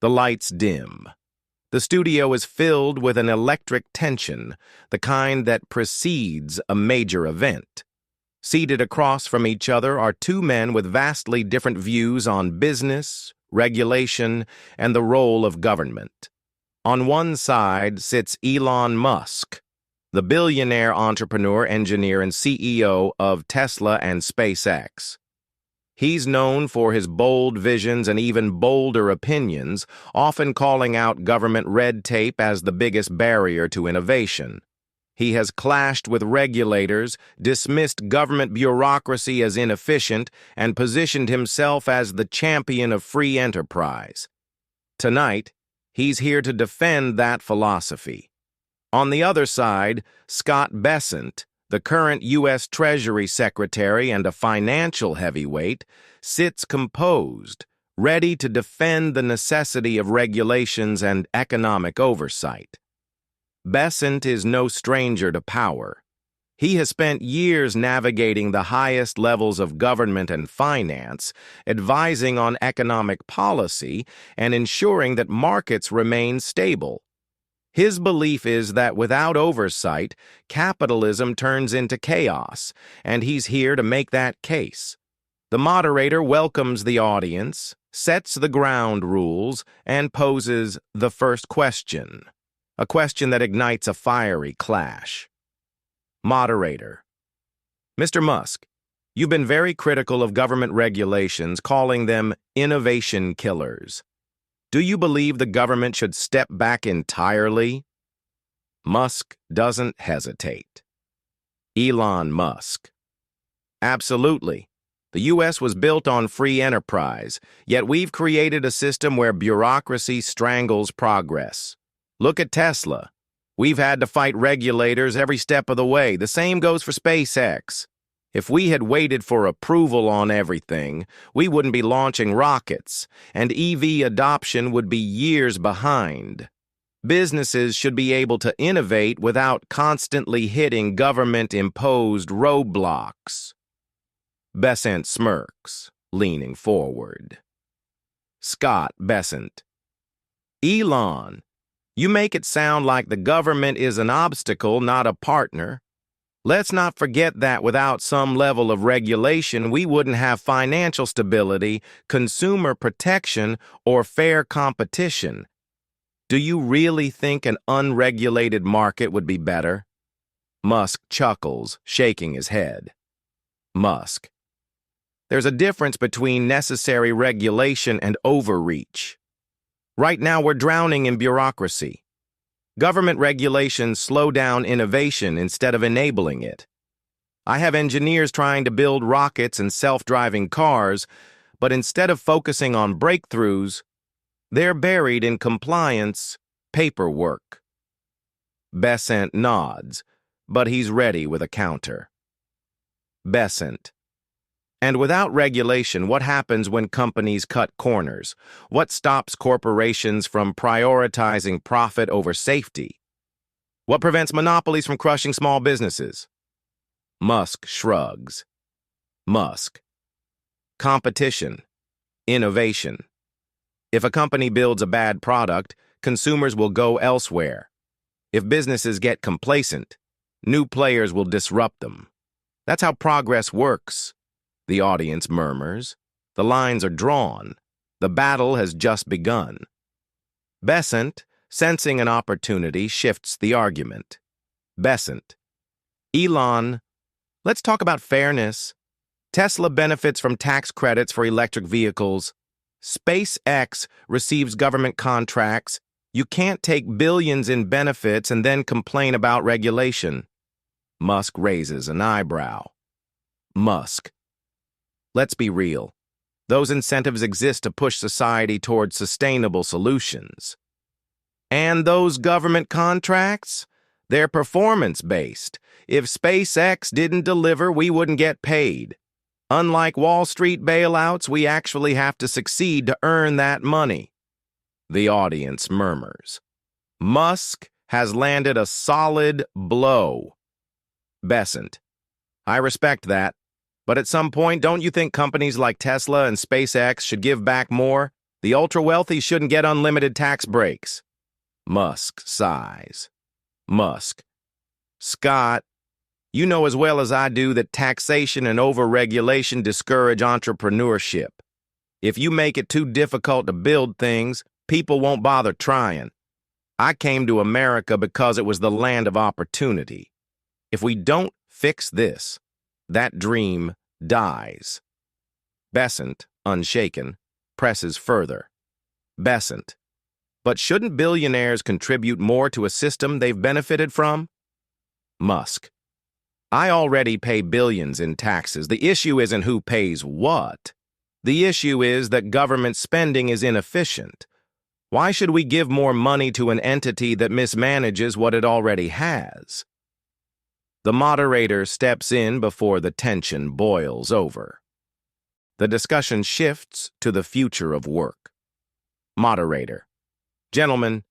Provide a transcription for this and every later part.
The lights dim. The studio is filled with an electric tension, the kind that precedes a major event. Seated across from each other are two men with vastly different views on business, regulation, and the role of government. On one side sits Elon Musk, the billionaire entrepreneur, engineer, and CEO of Tesla and SpaceX. He's known for his bold visions and even bolder opinions, often calling out government red tape as the biggest barrier to innovation. He has clashed with regulators, dismissed government bureaucracy as inefficient, and positioned himself as the champion of free enterprise. Tonight, he's here to defend that philosophy. On the other side, Scott Bessent, the current U.S. Treasury Secretary and a financial heavyweight, sits composed, ready to defend the necessity of regulations and economic oversight. Bessent is no stranger to power. He has spent years navigating the highest levels of government and finance, advising on economic policy, and ensuring that markets remain stable. His belief is that without oversight, capitalism turns into chaos, and he's here to make that case. The moderator welcomes the audience, sets the ground rules, and poses the first question, a question that ignites a fiery clash. Moderator: Mr. Musk, you've been very critical of government regulations, calling them innovation killers. Do you believe the government should step back entirely? Musk doesn't hesitate. Elon Musk: Absolutely. The U.S. was built on free enterprise, yet we've created a system where bureaucracy strangles progress. Look at Tesla. We've had to fight regulators every step of the way. The same goes for SpaceX. If we had waited for approval on everything, we wouldn't be launching rockets, and EV adoption would be years behind. Businesses should be able to innovate without constantly hitting government-imposed roadblocks. Bessent smirks, leaning forward. Scott Bessent: Elon, you make it sound like the government is an obstacle, not a partner. Let's not forget that without some level of regulation, we wouldn't have financial stability, consumer protection, or fair competition. Do you really think an unregulated market would be better? Musk chuckles, shaking his head. Musk: There's a difference between necessary regulation and overreach. Right now, we're drowning in bureaucracy. Government regulations slow down innovation instead of enabling it. I have engineers trying to build rockets and self-driving cars, but instead of focusing on breakthroughs, they're buried in compliance paperwork. Bessent nods, but he's ready with a counter. Bessent: And without regulation, what happens when companies cut corners? What stops corporations from prioritizing profit over safety? What prevents monopolies from crushing small businesses? Musk shrugs. Musk: Competition. Innovation. If a company builds a bad product, consumers will go elsewhere. If businesses get complacent, new players will disrupt them. That's how progress works. The audience murmurs. The lines are drawn. The battle has just begun. Bessent, sensing an opportunity, shifts the argument. Bessent: Elon, let's talk about fairness. Tesla benefits from tax credits for electric vehicles. SpaceX receives government contracts. You can't take billions in benefits and then complain about regulation. Musk raises an eyebrow. Musk: Let's be real. Those incentives exist to push society towards sustainable solutions. And those government contracts? They're performance-based. If SpaceX didn't deliver, we wouldn't get paid. Unlike Wall Street bailouts, we actually have to succeed to earn that money. The audience murmurs. Musk has landed a solid blow. Bessent: I respect that. But at some point, don't you think companies like Tesla and SpaceX should give back more? The ultra-wealthy shouldn't get unlimited tax breaks. Musk sighs. Musk. Scott, you know as well as I do that taxation and overregulation discourage entrepreneurship. If you make it too difficult to build things, people won't bother trying. I came to America because it was the land of opportunity. If we don't fix this, that dream dies. Bessent, unshaken, presses further. Bessent. But shouldn't billionaires contribute more to a system they've benefited from? Musk. I already pay billions in taxes. The issue isn't who pays what. The issue is that government spending is inefficient. Why should we give more money to an entity that mismanages what it already has? The moderator steps in before the tension boils over. The discussion shifts to the future of work. Moderator. Gentlemen,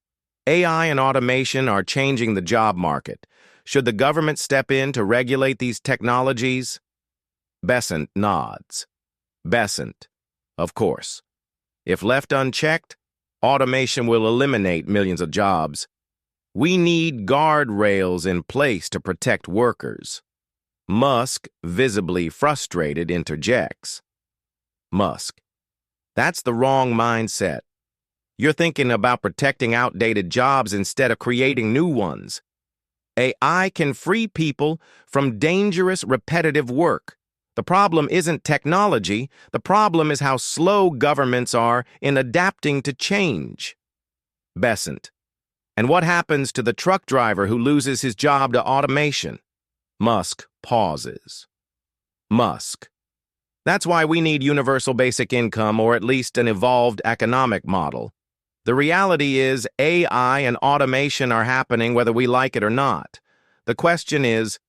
AI and automation are changing the job market. Should the government step in to regulate these technologies? Bessent nods. Bessent. Of course. If left unchecked, automation will eliminate millions of jobs. We need guardrails in place to protect workers. Musk, visibly frustrated, interjects. Musk. That's the wrong mindset. You're thinking about protecting outdated jobs instead of creating new ones. AI can free people from dangerous, repetitive work. The problem isn't technology. The problem is how slow governments are in adapting to change. Bessent. And what happens to the truck driver who loses his job to automation? Musk pauses. Musk. That's why we need universal basic income, or at least an evolved economic model. The reality is AI and automation are happening whether we like it or not. The question is,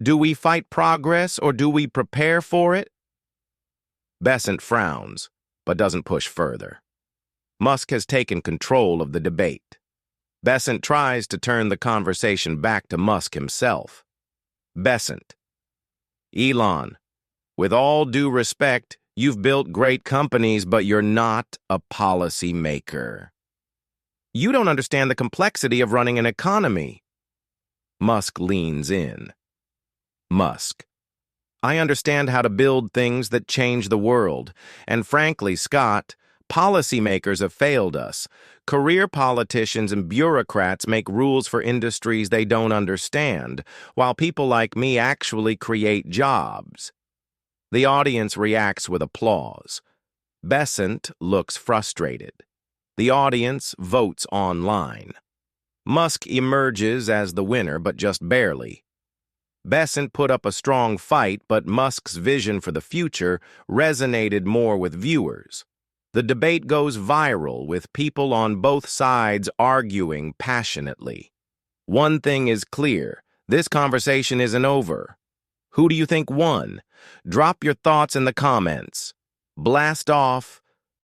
do we fight progress or do we prepare for it? Bessent frowns, but doesn't push further. Musk has taken control of the debate. Bessent tries to turn the conversation back to Musk himself. Bessent. Elon, with all due respect, you've built great companies, but you're not a policy maker. You don't understand the complexity of running an economy. Musk leans in. Musk. I understand how to build things that change the world. And frankly, Scott, policymakers have failed us. Career politicians and bureaucrats make rules for industries they don't understand, while people like me actually create jobs. The audience reacts with applause. Bessent looks frustrated. The audience votes online. Musk emerges as the winner, but just barely. Bessent put up a strong fight, but Musk's vision for the future resonated more with viewers. The debate goes viral, with people on both sides arguing passionately. One thing is clear, this conversation isn't over. Who do you think won? Drop your thoughts in the comments. Blast off.